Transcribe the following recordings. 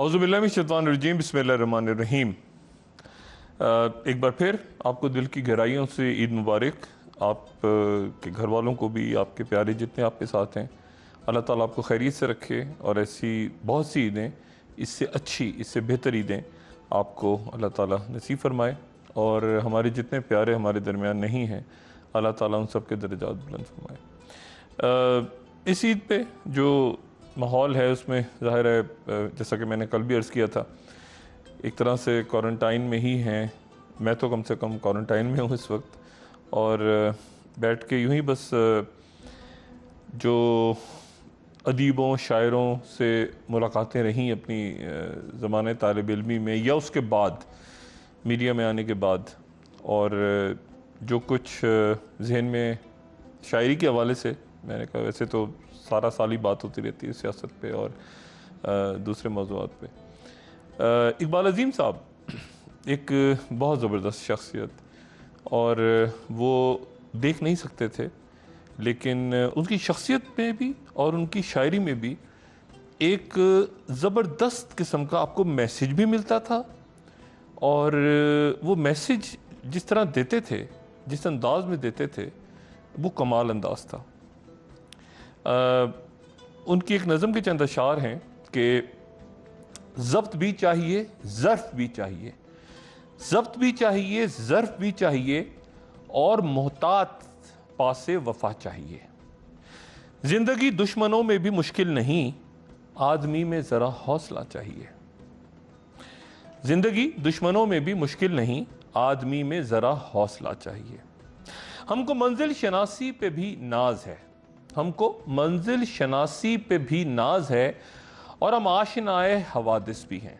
औज़ुबिल्लाहि मिनश्शैतानिर्रजीम बिस्मिल्लाहिर्रहमानिर्रहीम। एक बार फिर आपको दिल की गहराइयों से ईद मुबारक। आप के घर वालों को भी, आपके प्यारे जितने आपके साथ हैं, अल्लाह ताला आपको खैरियत से रखे और ऐसी बहुत सी ईदें, इससे अच्छी, इससे बेहतर ईदें आपको अल्लाह ताला नसीब फरमाए। और हमारे जितने प्यारे हमारे दरमियान नहीं हैं, अल्लाह ताला उन सब के दर्जात बुलंद फरमाए। इस ईद पे जो माहौल है उसमें ज़ाहिर है, जैसा कि मैंने कल भी अर्ज़ किया था, एक तरह से क्वारंटाइन में ही हैं। मैं तो कम से कम क्वारंटाइन में हूँ इस वक्त, और बैठ के यूं ही बस जो अदीबों शायरों से मुलाकातें रहीं अपनी ज़माने तालिब इल्मी में या उसके बाद मीडिया में आने के बाद, और जो कुछ जहन में शायरी के हवाले से, मैंने कहा वैसे तो सारा साल ही बात होती रहती है सियासत पे और दूसरे मौज़ूआत पे। इकबाल अज़ीम साहब एक बहुत ज़बरदस्त शख्सियत, और वो देख नहीं सकते थे, लेकिन उनकी शख्सियत में भी और उनकी शायरी में भी एक ज़बरदस्त किस्म का आपको मैसेज भी मिलता था। और वो मैसेज जिस तरह देते थे, जिस अंदाज में देते थे, वो कमाल अंदाज था। उनकी एक नज़म के चंद अशार हैं कि ज़ब्त भी चाहिए, ज़र्फ़ भी चाहिए, ज़ब्त भी चाहिए, ज़र्फ़ भी चाहिए, और मोहतात पासे वफ़ा चाहिए। ज़िंदगी दुश्मनों में भी मुश्किल नहीं, आदमी में ज़रा हौसला चाहिए। ज़िंदगी दुश्मनों में भी मुश्किल नहीं, आदमी में ज़रा हौसला चाहिए। हमको मंजिल शनासी पे भी नाज है, हमको मंजिल शनासी पे भी नाज है, और हम आशनाए हवादिस भी हैं।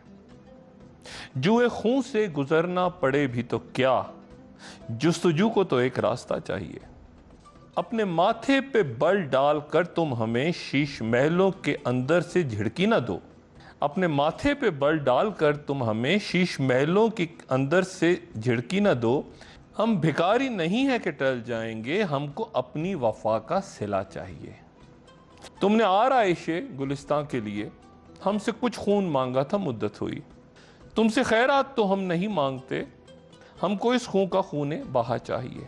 जुए खून से गुजरना पड़े भी तो क्या, जुस्तजू को तो एक रास्ता चाहिए। अपने माथे पे बल डाल कर तुम हमें शीश महलों के अंदर से झिड़की ना दो। अपने माथे पे बल डालकर तुम हमें शीश महलों के अंदर से झिड़की ना दो। हम भिखारी नहीं है कि टल जाएंगे, हमको अपनी वफा का सिला चाहिए। तुमने आराइशे गुलिस्तां के लिए हमसे कुछ खून मांगा था, मुद्दत हुई। तुमसे खैरात तो हम नहीं मांगते, हमको इस खून का खूने बहा चाहिए।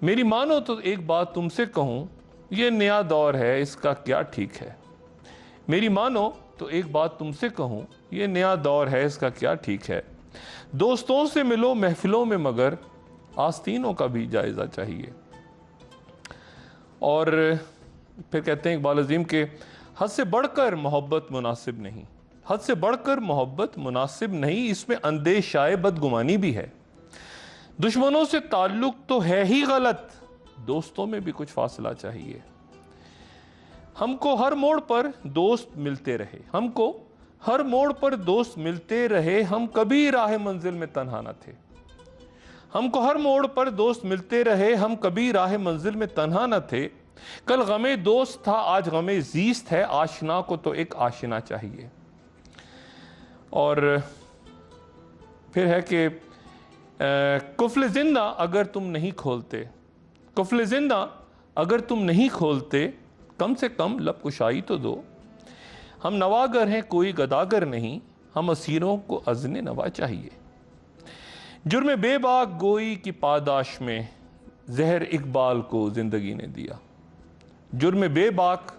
मेरी मानो तो एक बात तुमसे कहूँ, ये नया दौर है, इसका क्या ठीक है। मेरी मानो तो एक बात तुमसे कहूँ, ये नया दौर है, इसका क्या ठीक है। दोस्तों से मिलो महफिलों में, मगर आस्तीनों का भी जायज़ा चाहिए। और फिर कहते हैं इकबाल अज़ीम के, हद से बढ़कर मोहब्बत मुनासिब नहीं, हद से बढ़कर मोहब्बत मुनासिब नहीं, इसमें अंदेशाए बदगुमानी भी है। दुश्मनों से ताल्लुक तो है ही गलत, दोस्तों में भी कुछ फासला चाहिए। हमको हर मोड़ पर दोस्त मिलते रहे, हमको हर मोड़ पर दोस्त मिलते रहे, हम कभी राह मंजिल में तन्हा न थे। हमको हर मोड़ पर दोस्त मिलते रहे, हम कभी राह मंजिल में तन्हा न थे। कल गमे दोस्त था, आज गमे ज़ीस्त है, आशना को तो एक आशना चाहिए। और फिर है कि कुफ्ल जिंदा अगर तुम नहीं खोलते, कुफ्ल जिंदा अगर तुम नहीं खोलते, कम से कम लब कुशाई तो दो। हम नवागर हैं कोई गदागर नहीं, हम असीरों को अज़्ने नवा चाहिए। जुर्म बेबाक गोई की पादाश में जहर इकबाल को ज़िंदगी ने दिया। जुर्म बेबाक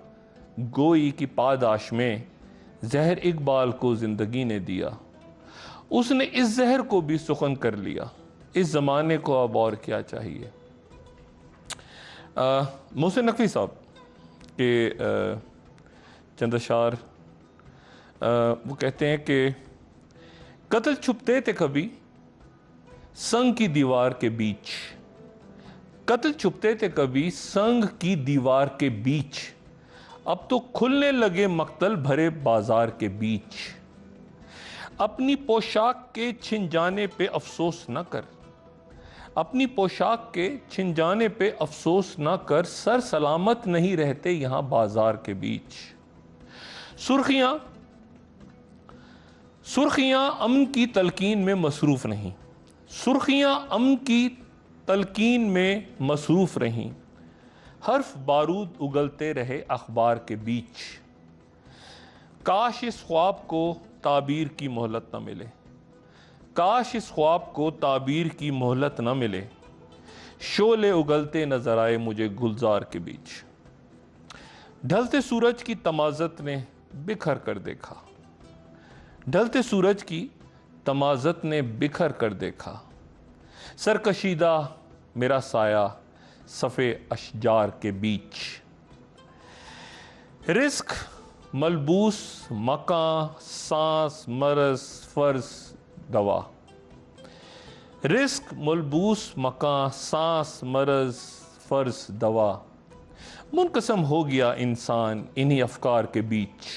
गोई की पादाश में जहर इकबाल को ज़िंदगी ने दिया। उसने इस जहर को भी सुखन कर लिया, इस ज़माने को अब और क्या चाहिए। मोहसिन नकवी साहब के चंद अशार, वो कहते हैं कि कत्ल छुपते थे कभी संग की दीवार के बीच, कत्ल छुपते थे कभी संग की दीवार के बीच, अब तो खुलने लगे मक्तल भरे बाजार के बीच। अपनी पोशाक के छिन जाने पे अफसोस न कर, अपनी पोशाक के छिन जाने पे अफसोस न कर, सर सलामत नहीं रहते यहां बाजार के बीच। सुर्खियां सुर्खियां अमन की तलकीन में मसरूफ नहीं, सुर्खियां अमन की तलकीन में मसरूफ रहीं, हर्फ बारूद उगलते रहे अखबार के बीच। काश इस ख्वाब को ताबीर की मोहलत न मिले, काश इस ख्वाब को ताबीर की मोहलत न मिले, शोले उगलते नजर आए मुझे गुलजार के बीच। ढलते सूरज की तमाजत ने बिखर कर देखा, ढलते सूरज की तमाजत ने बिखर कर देखा, सरकशीदा मेरा साया सफ़े अशजार के बीच। रिस्क मलबूस मकां सांस मरस फर्ज दवा, रिस्क मलबूस मकां सांस मरज फर्ज दवा, मुनकसम हो गया इंसान इन्हीं अफकार के बीच।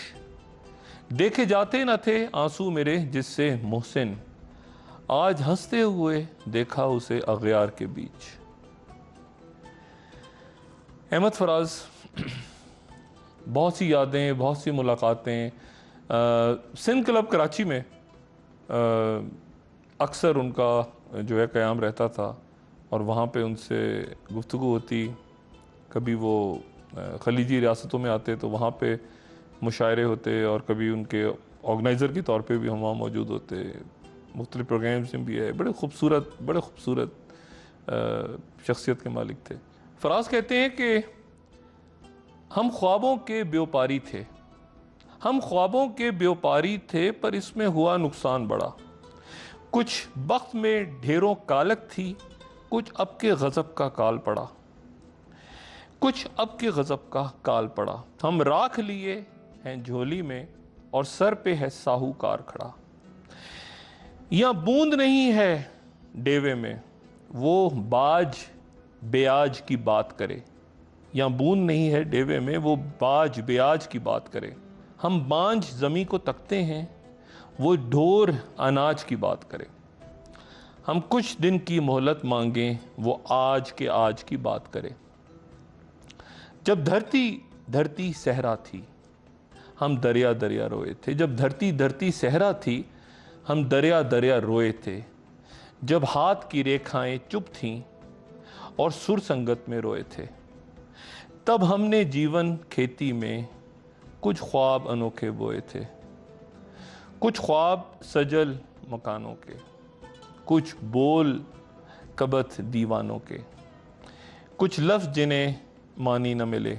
देखे जाते न थे आंसू मेरे जिससे मोहसिन, आज हंसते हुए देखा उसे अगयार के बीच। अहमद फराज, बहुत सी यादें, बहुत सी मुलाकातें। सिंध क्लब कराची में अक्सर उनका जो है क़याम रहता था और वहाँ पे उनसे गुफ्तगू होती। कभी वो खलीजी रियासतों में आते तो वहाँ पे मुशायरे होते और कभी उनके ऑर्गेनाइज़र के तौर पे भी हम वहाँ मौजूद होते। मुख्तलिफ़ प्रोग्राम्स में भी है। बड़े खूबसूरत शख्सियत के मालिक थे। फराज कहते हैं कि हम ख्वाबों के व्यापारी थे, हम ख्वाबों के व्यापारी थे, पर इसमें हुआ नुकसान बड़ा। कुछ वक्त में ढेरों कालक थी, कुछ अब के गज़ब का काल पड़ा, कुछ अब के गज़ब का काल पड़ा। हम राख लिए हैं झोली में और सर पे है साहूकार खड़ा। यहाँ बूंद नहीं है डेवे में, वो बाज ब्याज की बात करे। यहाँ बूंद नहीं है डेवे में, वो बाज ब्याज की बात करे। हम बांझ ज़मीं को तकते हैं, वो ढोर अनाज की बात करे। हम कुछ दिन की मोहलत मांगें, वो आज के आज की बात करे। जब धरती सहरा थी, हम दरिया दरिया रोए थे। जब धरती सहरा थी, हम दरिया दरिया रोए थे। जब हाथ की रेखाएं चुप थीं और सुर संगत में रोए थे, तब हमने जीवन खेती में कुछ ख्वाब अनोखे बोए थे। कुछ ख्वाब सजल मकानों के, कुछ बोल कबत दीवानों के, कुछ लफ्ज़ जिन्हें मानी न मिले,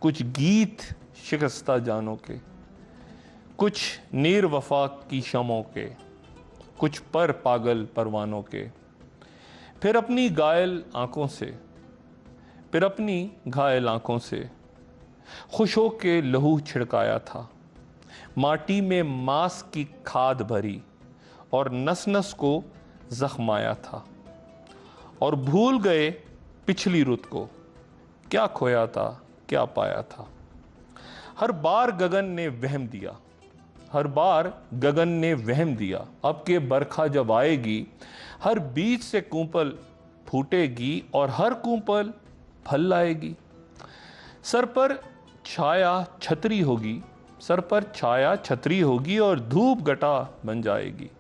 कुछ गीत शिकस्ता जानों के, कुछ नीर वफा की शमों के, कुछ पर पागल परवानों के। फिर अपनी घायल आंखों से खुश हो के लहू छिड़काया था। माटी में मांस की खाद भरी और नस नस को जख्माया था। और भूल गए पिछली रुत को, क्या खोया था क्या पाया था। हर बार गगन ने वहम दिया, हर बार गगन ने वहम दिया, अब के बरखा जब आएगी, हर बीज से कूंपल फूटेगी और हर कूंपल फल लाएगी। सर पर छाया छतरी होगी, सर पर छाया छतरी होगी और धूप घटा बन जाएगी।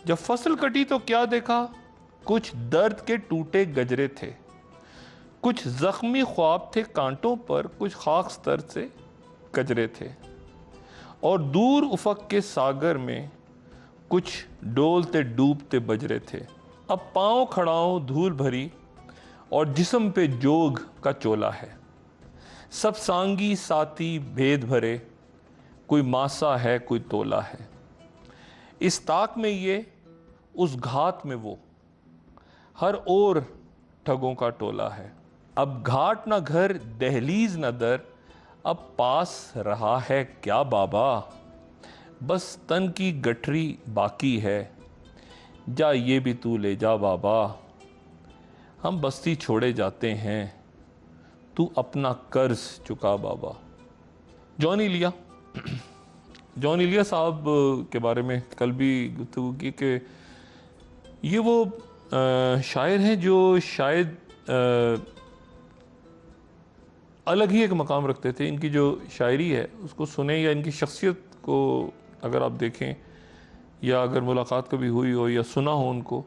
जब फसल कटी तो क्या देखा, कुछ दर्द के टूटे गजरे थे, कुछ जख्मी ख्वाब थे कांटों पर, कुछ खाक स्तर से गजरे थे। और दूर उफक के सागर में कुछ डोलते डूबते बजरे थे। अब पाँव खड़ाऊं धूल भरी और जिस्म पे जोग का चोला है। सब सांगी साथी भेद भरे, कोई मासा है कोई तोला है। इस ताक में ये उस घात में वो, हर ओर ठगों का टोला है। अब घाट न घर दहलीज न दर, अब पास रहा है क्या बाबा। बस तन की गठरी बाकी है, जा ये भी तू ले जा बाबा। हम बस्ती छोड़े जाते हैं, तू अपना कर्ज चुका बाबा। जॉन इलिया साहब के बारे में कल भी गुफ्तगू की कि ये वो शायर हैं जो शायद अलग ही एक मकाम रखते थे। इनकी जो शायरी है उसको सुने या इनकी शख्सियत को अगर आप देखें या अगर मुलाकात कभी हुई हो या सुना हो उनको,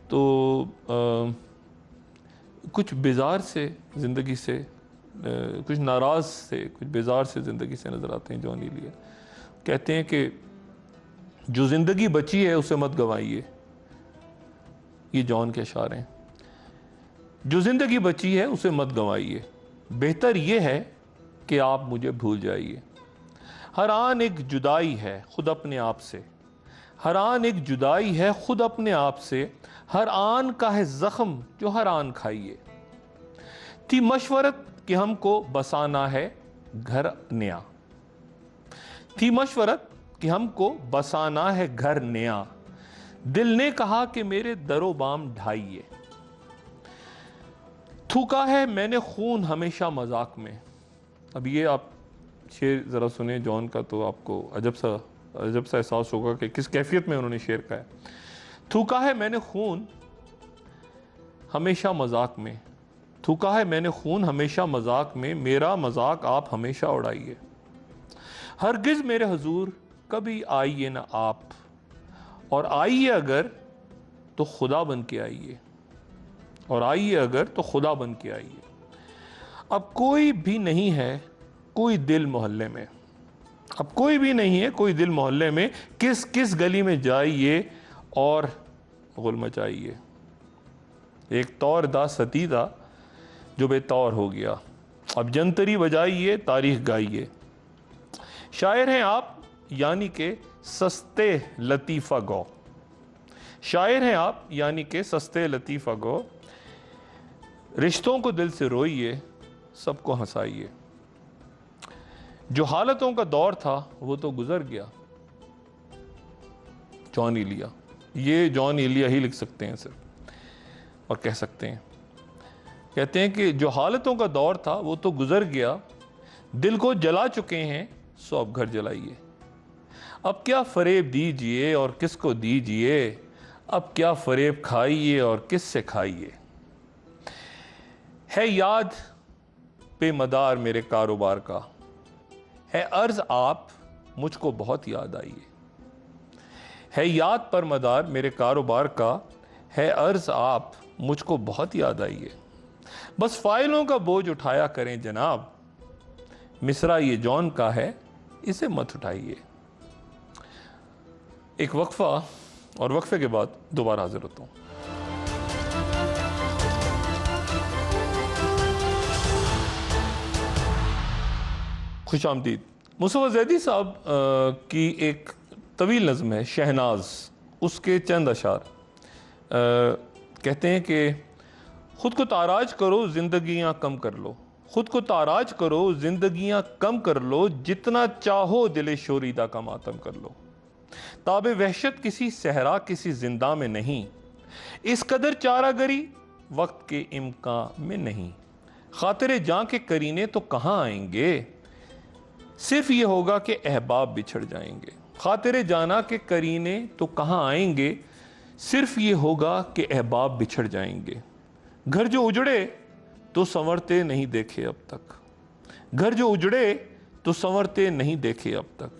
तो कुछ बेजार से ज़िंदगी से कुछ नाराज़ से, कुछ बेजार से ज़िंदगी से नज़र आते हैं जॉन एलिया। कहते हैं कि जो ज़िंदगी बची है उसे मत गंवाइए, ये जॉन के अशार हैं। जो ज़िंदगी बची है उसे मत गंवाइए, बेहतर ये है कि आप मुझे भूल जाइए। हर आन एक जुदाई है खुद अपने आप से, हर आन एक जुदाई है खुद अपने आप से, हर आन का है ज़ख्म जो हर आन खाइए। थी मशवरत कि हमको बसाना है घर नया, थी मशवरत कि हमको बसाना है घर नया, दिल ने कहा कि मेरे दरो बाम ढाइए। थूका है मैंने खून हमेशा मजाक में। अब ये आप शेर ज़रा सुने जॉन का तो आपको अजब सा एहसास होगा कि किस कैफियत में उन्होंने शेर कहा है। थूका है मैंने खून हमेशा मजाक में, थूका है मैंने खून हमेशा मजाक में, मेरा मजाक आप हमेशा उड़ाइए। हरगिज़ मेरे हुजूर कभी आइए ना आप, और आइए अगर तो खुदा बन के आइए, और आइए अगर तो खुदा बन के आइए। अब कोई भी नहीं है कोई दिल मोहल्ले में, अब कोई भी नहीं है कोई दिल मोहल्ले में, किस किस गली में जाइए और गुल मचाइए। एक तौर दा सती दा जो बेतौर हो गया, अब जंतरी बजाइए तारीख गाइए। शायर हैं आप यानी के सस्ते लतीफ़ा गो, शायर हैं आप यानी के सस्ते लतीफ़ा गो, रिश्तों को दिल से रोइए सबको हंसाइए। जो हालतों का दौर था वो तो गुजर गया। जॉन एलिया, ये जॉन एलिया ही लिख सकते हैं सिर्फ और कह सकते हैं। कहते हैं कि जो हालतों का दौर था वो तो गुजर गया, दिल को जला चुके हैं सो अब घर जलाइए। अब क्या फरेब दीजिए और किसको दीजिए, अब क्या फरेब खाइए और किससे खाइए। है याद पे मदार मेरे कारोबार का, है अर्ज आप मुझको बहुत याद आइए। है याद पर मदार मेरे कारोबार का, है अर्ज आप मुझको बहुत याद आइए। बस फाइलों का बोझ उठाया करें जनाब, मिसरा ये जॉन का है इसे मत उठाइए। एक वक्फा और वक्फे के बाद दोबारा हाजिर होता हूँ। खुश आमदीद। मुस्तफ़ा ज़ैदी साहब की एक तवील नज़्म है शहनाज, उसके चंद अशार कहते हैं कि खुद को ताराज करो ज़िंदगियाँ कम कर लो, खुद को ताराज करो ज़िंदगियाँ कम कर लो, जितना चाहो दिले शोरीदा का मातम कर लो। ताबे वहशत किसी सहरा किसी जिंदा में नहीं, इस कदर चारागरी वक्त के इम्कान में नहीं। खातिरे जां के करीने तो कहाँ आएंगे, सिर्फ ये होगा कि अहबाब बिछड़ जाएंगे। खातिरे जाना के करीने तो कहाँ आएंगे, सिर्फ ये होगा कि अहबाब बिछड़ जाएंगे। घर जो उजड़े तो संवरते नहीं देखे अब तक, घर जो उजड़े तो संवरते नहीं देखे अब तक,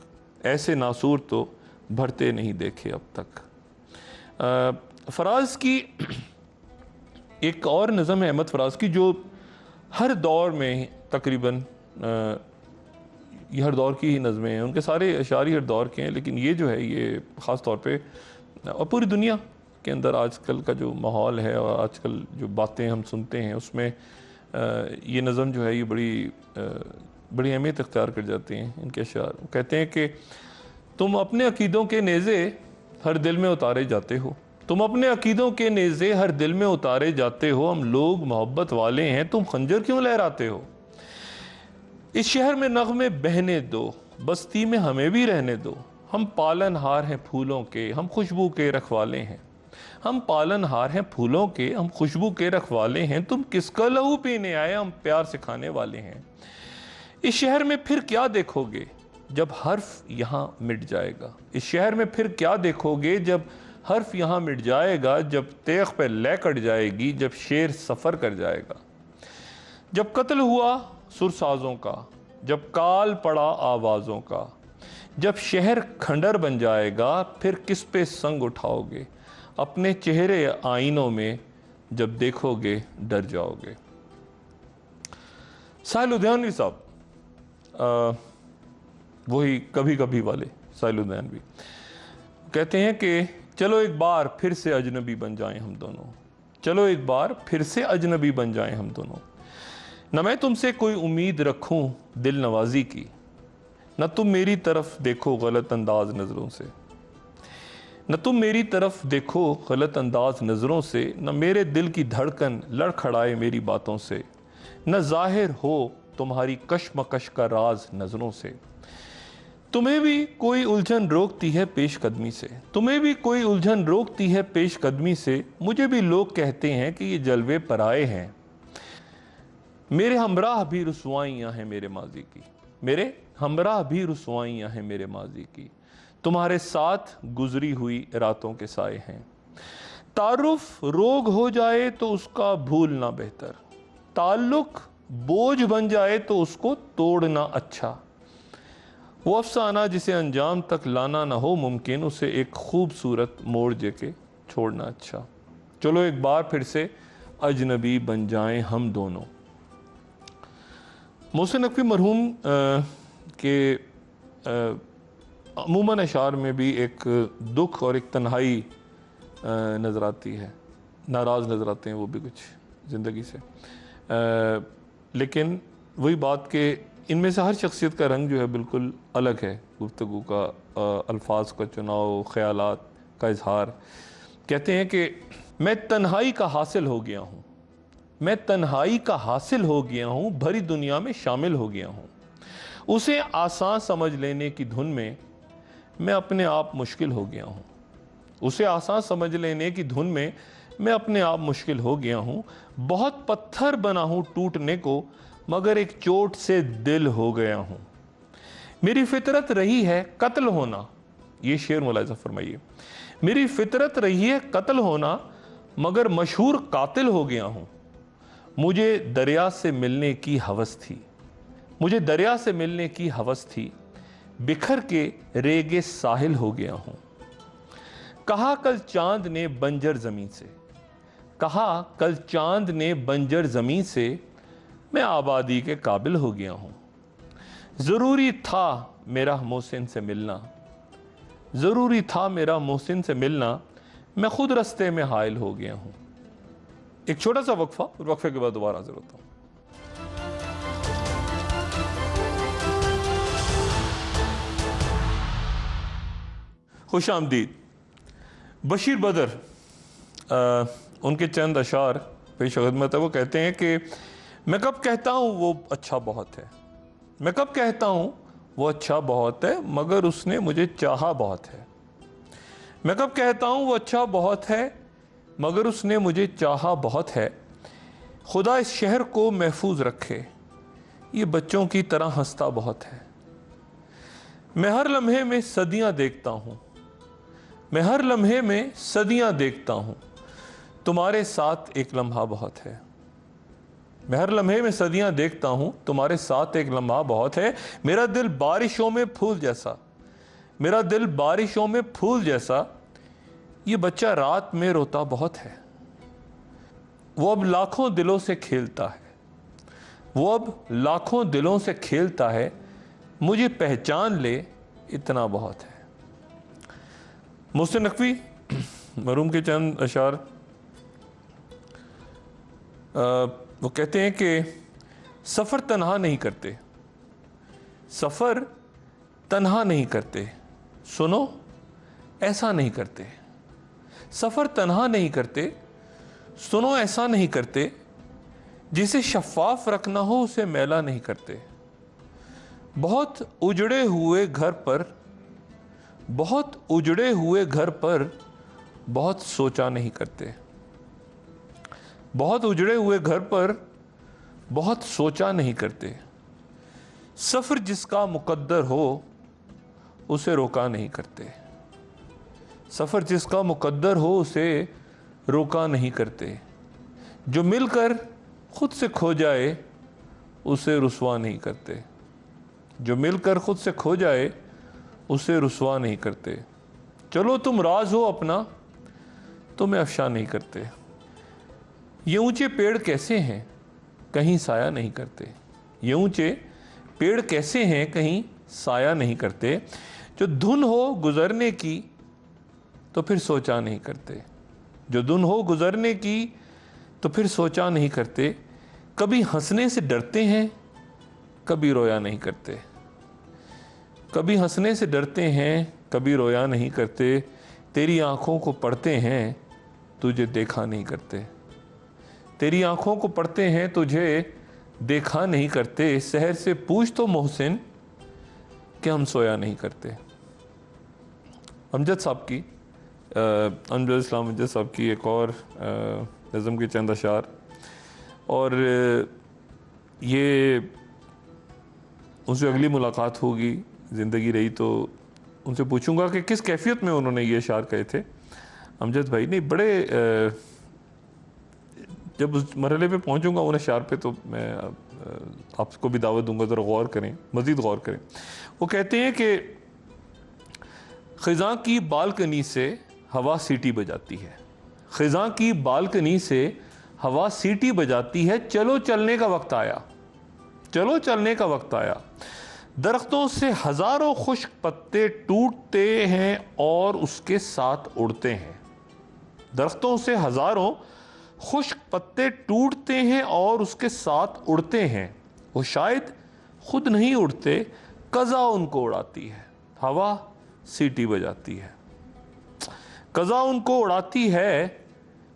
ऐसे नासूर तो भरते नहीं देखे अब तक। फराज की एक और नज़म है अहमद फराज की, जो हर दौर में तकरीबन ये हर दौर की ही नज़में हैं, उनके सारे अशारी हर दौर के हैं, लेकिन ये जो है ये ख़ास तौर पे और पूरी दुनिया के अंदर आजकल का जो माहौल है और आजकल जो बातें हम सुनते हैं उसमें ये नज़म जो है ये बड़ी अहमियत इख्तियार कर जाती हैं इनके अशार। कहते हैं कि तुम अपने अकीदों के नेज़े हर दिल में उतारे जाते हो, तुम अपने अकीदों के नेज़े हर दिल में उतारे जाते हो, हम लोग मोहब्बत वाले हैं तुम खंजर क्यों लहराते हो। इस शहर में नगमे बहने दो, बस्ती में हमें भी रहने दो, हम पालनहार हैं फूलों के हम खुशबू के रखवाले हैं, हम पालनहार हैं फूलों के हम खुशबू के रखवाले हैं, तुम किसका लहू पीने आए हम प्यार सिखाने वाले हैं। इस शहर में फिर क्या देखोगे जब हर्फ यहाँ मिट जाएगा, इस शहर में फिर क्या देखोगे जब हर्फ यहाँ मिट जाएगा, जब तेग पे लय कट जाएगी, जब शेर सफ़र कर जाएगा, जब कत्ल हुआ सुरसाजों का, जब काल पड़ा आवाज़ों का, जब शहर खंडर बन जाएगा, फिर किस पे संग उठाओगे, अपने चेहरे आईनों में जब देखोगे डर जाओगे। साहिल लुधियानवी साहब, वही कभी कभी वाले साहिल लुधियानवी, कहते हैं कि चलो एक बार फिर से अजनबी बन जाएं हम दोनों, चलो एक बार फिर से अजनबी बन जाएं हम दोनों। न मैं तुमसे कोई उम्मीद रखूं दिल नवाजी की, न तुम मेरी तरफ देखो गलत अंदाज नज़रों से, न तुम मेरी तरफ देखो गलत अंदाज नज़रों से, न मेरे दिल की धड़कन लड़खड़ाए मेरी बातों से, न जाहिर हो तुम्हारी कशमकश का राज नज़रों से। तुम्हें भी कोई उलझन रोकती है पेशकदमी से, तुम्हें भी कोई उलझन रोकती है पेशकदमी से, मुझे भी लोग कहते हैं कि ये जलवे पराए हैं। मेरे हमराह भी रुसवाइयाँ हैं मेरे माजी की, मेरे हमराह भी रुसवाइयाँ हैं मेरे माजी की, तुम्हारे साथ गुजरी हुई रातों के साए हैं। तारुफ रोग हो जाए तो उसका भूलना बेहतर, ताल्लुक बोझ बन जाए तो उसको तोड़ना अच्छा। वो अफसाना जिसे अंजाम तक लाना ना हो मुमकिन, उसे एक खूबसूरत मोड़ देके छोड़ना अच्छा। चलो एक बार फिर से अजनबी बन जाएं हम दोनों। मोहसिन नकवी मरहूम के अमूमन अशार में भी एक दुख और एक तन्हाई नज़र आती है, नाराज़ नज़र आते हैं वो भी कुछ ज़िंदगी से, लेकिन वही बात के इनमें से हर शख्सियत का रंग जो है बिल्कुल अलग है, गुफ्तगू का, अल्फाज का चुनाव, ख़यालात का इजहार। कहते हैं कि मैं तन्हाई का हासिल हो गया हूँ, मैं तन्हाई का हासिल हो गया हूँ, भरी दुनिया में शामिल हो गया हूँ। उसे आसान समझ लेने की धुन में मैं अपने आप मुश्किल हो गया हूँ, उसे आसान समझ लेने की धुन में मैं अपने आप मुश्किल हो गया हूँ। बहुत पत्थर बना हूँ टूटने को, मगर एक चोट से दिल हो गया हूँ। मेरी फितरत रही है कत्ल होना, ये शेर मुलाहिज़ा फरमाइए, मेरी फितरत रही है कत्ल होना, मगर मशहूर कातिल हो गया हूँ। मुझे दरिया से मिलने की हवस थी, मुझे दरिया से मिलने की हवस थी, बिखर के रेगे साहिल हो गया हूँ। कहा कल चांद ने बंजर ज़मीन से, कहा कल चांद ने बंजर ज़मीन से, मैं आबादी के काबिल हो गया हूँ। ज़रूरी था मेरा मोहसिन से मिलना, ज़रूरी था मेरा मोहसिन से मिलना, मैं खुद रास्ते में हाइल हो गया हूँ। एक छोटा सा वक्फा, और वक्फे के बाद दोबारा हाजिर होता हूँ। खुश आमदीद। बशीर बदर उनके चंद अशार पेश खिदमत है। वो कहते हैं कि मैं कब कहता हूँ वो अच्छा बहुत है, मैं कब कहता हूँ वो अच्छा बहुत है, मगर उसने मुझे चाहा बहुत है। मैं कब कहता हूँ वो अच्छा बहुत है, मगर उसने मुझे चाहा बहुत है। खुदा इस शहर को महफूज रखे, ये बच्चों की तरह हंसता बहुत है। मैं हर लम्हे में सदियाँ देखता हूँ, मैं हर लम्हे में सदियाँ देखता हूँ, तुम्हारे साथ एक लम्हा बहुत है। मैं हर लम्हे में सदियाँ देखता हूँ, तुम्हारे साथ एक लम्हा बहुत है। मेरा दिल बारिशों में फूल जैसा, मेरा दिल बारिशों में फूल जैसा, ये बच्चा रात में रोता बहुत है। वो अब लाखों दिलों से खेलता है, वो अब लाखों दिलों से खेलता है, मुझे पहचान ले इतना बहुत है। मोहसिन नकवी मरहूम के चंद अशार, वो कहते हैं कि सफ़र तन्हा नहीं करते, सफ़र तन्हा नहीं करते, सुनो ऐसा नहीं करते। सफ़र तन्हा नहीं करते, सुनो ऐसा नहीं करते, जिसे शफ़ाफ रखना हो उसे मैला नहीं करते। बहुत उजड़े हुए घर पर, बहुत उजड़े हुए घर पर बहुत सोचा नहीं करते। बहुत उजड़े हुए घर पर बहुत सोचा नहीं करते। सफ़र जिसका मुकद्दर हो उसे रोका नहीं करते। सफ़र जिसका मुकद्दर हो उसे रोका नहीं करते। जो मिलकर खुद से खो जाए उसे रुसवा नहीं करते। जो मिलकर खुद से खो जाए उसे रुसवा नहीं करते। चलो तुम राज हो अपना, तुम्हें अफशा नहीं करते। ये ऊंचे पेड़ कैसे हैं, कहीं साया नहीं करते। ये ऊंचे पेड़ कैसे हैं कहीं साया नहीं करते, जो धुन हो गुजरने की तो फिर सोचा नहीं करते, जो धुन हो गुजरने की तो फिर सोचा नहीं करते, कभी हंसने से डरते हैं कभी रोया नहीं करते, कभी हंसने से डरते हैं कभी रोया नहीं करते, तेरी आंखों को पढ़ते हैं तुझे देखा नहीं करते, तेरी आंखों को पढ़ते हैं तुझे देखा नहीं करते, शहर से पूछ तो मोहसिन कि हम सोया नहीं करते। अमजद साहब की अमजद इस्लाम अमजद साहब की एक और नज़म के चंद अशार, और ये उनसे अगली मुलाकात होगी, ज़िंदगी रही तो उनसे पूछूंगा कि किस कैफियत में उन्होंने ये अशार कहे थे। अमजद भाई नहीं, बड़े जब उस मरहले पे पहुंचूंगा उन अशार पे तो मैं आपको भी दावत दूंगा, ज़रा गौर करें, मज़ीद गौर करें। वो कहते हैं कि ख़िज़ां की बालकनी से हवा सीटी बजाती है, ख़िज़ां की बालकनी से हवा सीटी बजाती है, चलो चलने का वक्त आया, चलो चलने का वक्त आया, दरख्तों से हज़ारों खुश्क पत्ते टूटते हैं और उसके साथ उड़ते हैं, दरख्तों से हज़ारों खुश्क पत्ते टूटते हैं और उसके साथ उड़ते हैं, वो शायद खुद नहीं उड़ते, कज़ा उनको उड़ाती है, हवा सीटी बजाती है, कज़ा उनको उड़ाती है,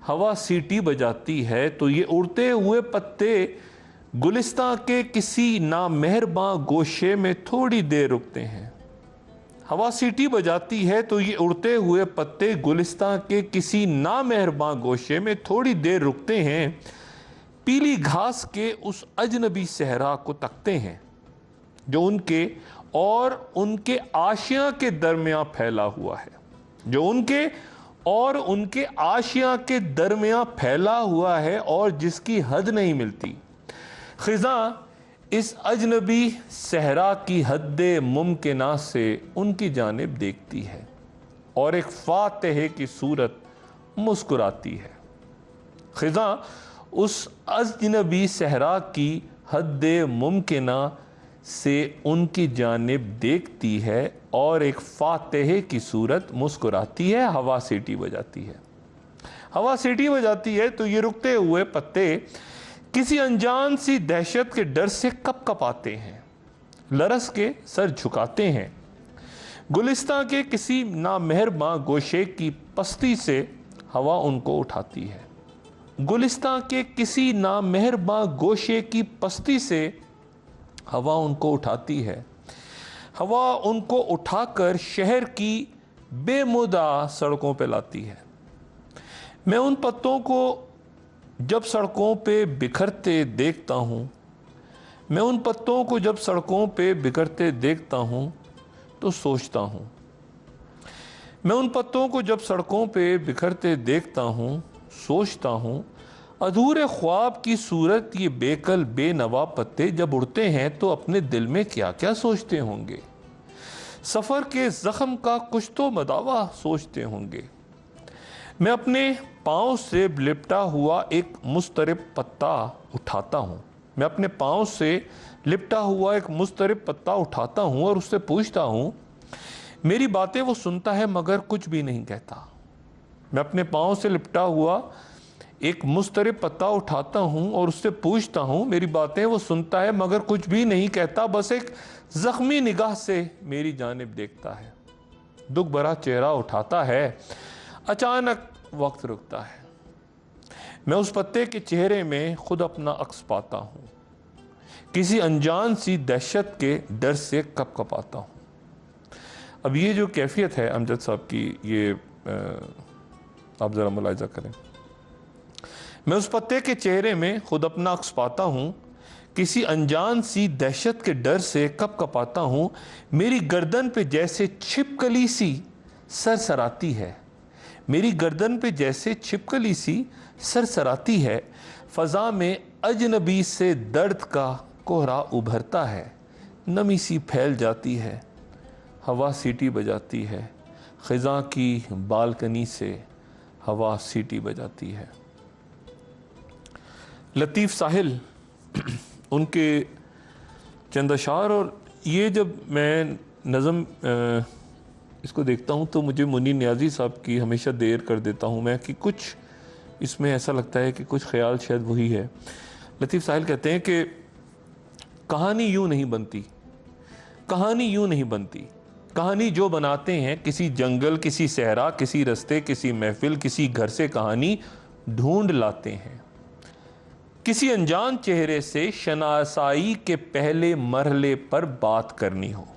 हवा सीटी बजाती है। तो ये उड़ते हुए पत्ते गुलिस्तां के किसी नामेहरबां गोशे में थोड़ी देर रुकते हैं, हवा सीटी बजाती है तो ये उड़ते हुए पत्ते गुलिस्तां के किसी नामेहरबां गोशे में थोड़ी देर रुकते हैं, पीली घास के उस अजनबी सहरा को तकते हैं जो उनके और उनके आशिया के दरमियान फैला हुआ है, जो उनके और उनके आशिया के दरमियान फैला हुआ है और जिसकी हद नहीं मिलती। ख़िज़ां इस अजनबी सहरा की हद्दे मुमकिना से उनकी जानिब देखती है और एक फातिह की सूरत मुस्कुराती है। ख़िज़ां उस अजनबी सहरा की हद्दे मुमकिना से उनकी जानिब देखती है और एक फातिह की सूरत मुस्कुराती है, हवा सीटी बजाती है, हवा सीटी बजाती है तो ये रुकते हुए पत्ते किसी अनजान सी दहशत के डर से कपकपाते हैं, लरस के सर झुकाते हैं, गुलिस्तां के किसी नामेहरबां गोशे की पस्ती से हवा उनको उठाती है, गुलिस्तां के किसी नामेहरबां गोशे की पस्ती से हवा उनको उठाती है, हवा उनको उठाकर शहर की बेमुदा सड़कों पे लाती है। मैं उन पत्तों को जब सड़कों पे बिखरते देखता हूँ, मैं उन पत्तों को जब सड़कों पे बिखरते देखता हूँ तो सोचता हूँ, मैं उन पत्तों को जब सड़कों पे बिखरते देखता हूँ सोचता हूँ, अधूरे ख्वाब की सूरत ये बेकल बेनवा पत्ते जब उड़ते हैं तो अपने दिल में क्या क्या सोचते होंगे, सफ़र के ज़ख्म का कुछ तो मदावा सोचते होंगे। मैं अपने पाँव से लिपटा हुआ एक मुस्तरिब पत्ता उठाता हूँ, मैं अपने पाँव से लिपटा हुआ एक मुस्तरिब पत्ता उठाता हूँ और उससे पूछता हूँ, मेरी बातें वो सुनता है मगर कुछ भी नहीं कहता। मैं अपने पाँव से लिपटा हुआ एक मुस्तरिब पत्ता उठाता हूँ और उससे पूछता हूँ, मेरी बातें वो सुनता है मगर कुछ भी नहीं कहता, बस एक ज़ख्मी निगाह से मेरी जानिब देखता है, दुख भरा चेहरा उठाता है, अचानक वक्त रुकता है। मैं उस पत्ते के चेहरे में खुद अपना अक्स पाता हूँ, किसी अनजान सी दहशत के डर से कपकपाता हूँ। अब ये जो कैफियत है अमजद साहब की, ये आप ज़रा मुलाहिज़ा करें। मैं उस पत्ते के चेहरे में खुद अपना अक्स पाता हूँ, किसी अनजान सी दहशत के डर से कपकपाता हूँ, मेरी गर्दन पे जैसे छिपकली सी सरसराती है, मेरी गर्दन पे जैसे छिपकली सी सरसराती है, फ़ज़ा में अजनबी से दर्द का कोहरा उभरता है, नमी सी फैल जाती है, हवा सीटी बजाती है, ख़िज़ां की बालकनी से हवा सीटी बजाती है। लतीफ़ साहिल उनके चंद अशार। और ये जब मैं नज़म इसको देखता हूँ तो मुझे मुनी नियाज़ी साहब की हमेशा देर कर देता हूँ मैं कि कुछ इसमें ऐसा लगता है कि कुछ ख्याल शायद वही है। लतीफ़ साहिल कहते हैं कि कहानी यूँ नहीं बनती, कहानी यूँ नहीं बनती, कहानी जो बनाते हैं किसी जंगल, किसी सहरा, किसी रास्ते, किसी महफिल, किसी घर से कहानी ढूंढ लाते हैं। किसी अनजान चेहरे से शनासाई के पहले मरहले पर बात करनी हो,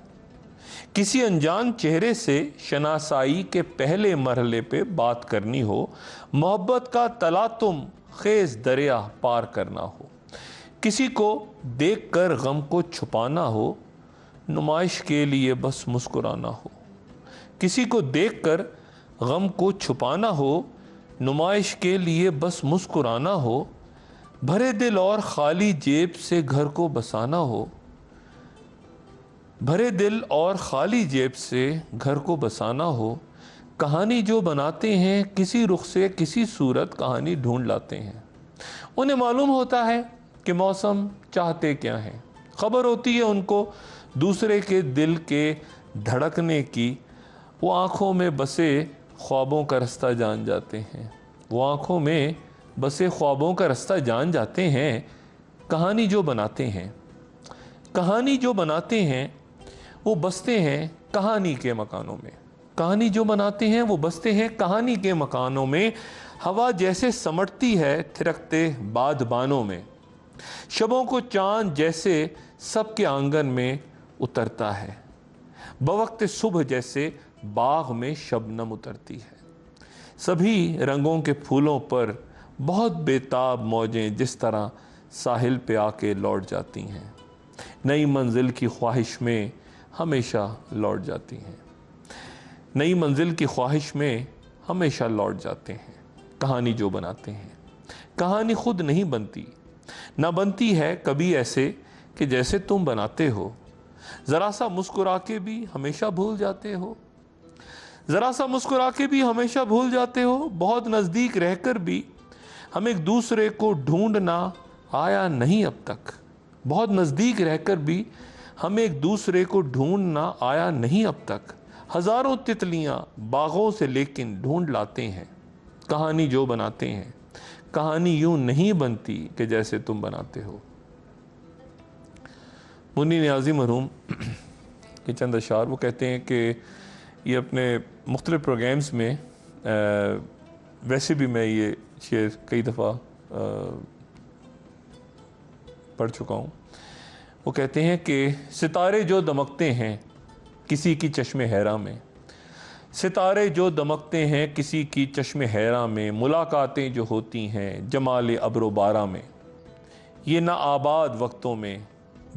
किसी अनजान चेहरे से शनासाई के पहले मरहले पे बात करनी हो, मोहब्बत का तलातुम खेज दरिया पार करना हो, किसी को देखकर गम को छुपाना हो, नुमाइश के लिए बस मुस्कुराना हो, किसी को देखकर गम को छुपाना हो, नुमाइश के लिए बस मुस्कुराना हो, भरे दिल और खाली जेब से घर को बसाना हो, भरे दिल और खाली जेब से घर को बसाना हो, कहानी जो बनाते हैं किसी रुख से किसी सूरत कहानी ढूंढ लाते हैं। उन्हें मालूम होता है कि मौसम चाहते क्या हैं, खबर होती है उनको दूसरे के दिल के धड़कने की, वो आँखों में बसे ख्वाबों का रास्ता जान जाते हैं, वो आँखों में बसे ख्वाबों का रास्ता जान जाते हैं। कहानी जो बनाते हैं, कहानी जो बनाते हैं वो बसते हैं कहानी के मकानों में, कहानी जो बनाते हैं वो बसते हैं कहानी के मकानों में। हवा जैसे समटती है थिरकते बादबानों में, शबों को चांद जैसे सबके आंगन में उतरता है, बवक्त सुबह जैसे बाग में शबनम उतरती है। सभी रंगों के फूलों पर बहुत बेताब मौजें जिस तरह साहिल पे आके लौट जाती हैं, नई मंजिल की ख्वाहिश में हमेशा लौट जाती हैं, नई मंजिल की ख्वाहिश में हमेशा लौट जाते हैं। कहानी जो बनाते हैं, कहानी खुद नहीं बनती, ना बनती है कभी ऐसे कि जैसे तुम बनाते हो, ज़रा सा मुस्कुरा के भी हमेशा भूल जाते हो, ज़रा सा मुस्कुरा के भी हमेशा भूल जाते हो, बहुत नज़दीक रहकर भी हम एक दूसरे को ढूंढना आया नहीं अब तक, बहुत नज़दीक रहकर भी हम एक दूसरे को ढूंढना आया नहीं अब तक, हज़ारों तितलियां बागों से लेकिन ढूंढ लाते हैं। कहानी जो बनाते हैं, कहानी यूं नहीं बनती कि जैसे तुम बनाते हो। मुन्नी नियाज़ी मरहूम के चंद अशार वो कहते हैं कि ये अपने मुख्तलिफ़ प्रोग्राम्स में वैसे भी मैं ये शेर कई दफ़ा पढ़ चुका हूँ। वो कहते हैं कि सितारे जो दमकते हैं किसी की चश्मे हैरा में, सितारे जो दमकते हैं किसी की चश्मे हैरा में, मुलाकातें जो होती हैं जमाल अब्रो बारा में, ये ना आबाद वक्तों में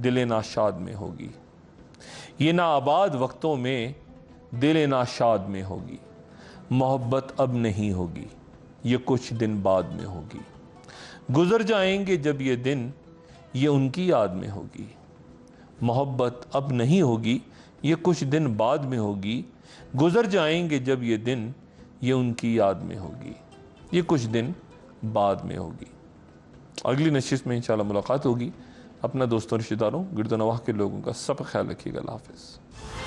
दिल नाशाद में होगी, ये ना आबाद वक्तों में दिल नाशाद में होगी, मोहब्बत अब नहीं होगी ये कुछ दिन बाद में होगी, गुज़र जाएंगे जब ये दिन ये उनकी याद में होगी, मोहब्बत अब नहीं होगी ये कुछ दिन बाद में होगी, गुज़र जाएंगे जब ये दिन ये उनकी याद में होगी, ये कुछ दिन बाद में होगी। अगली नशिस्त में इंशाल्लाह मुलाकात होगी। अपना दोस्तों, रिश्तेदारों, गिरदो नवाह के लोगों का सब ख्याल रखिएगा। अल्लाह हाफ़िज़।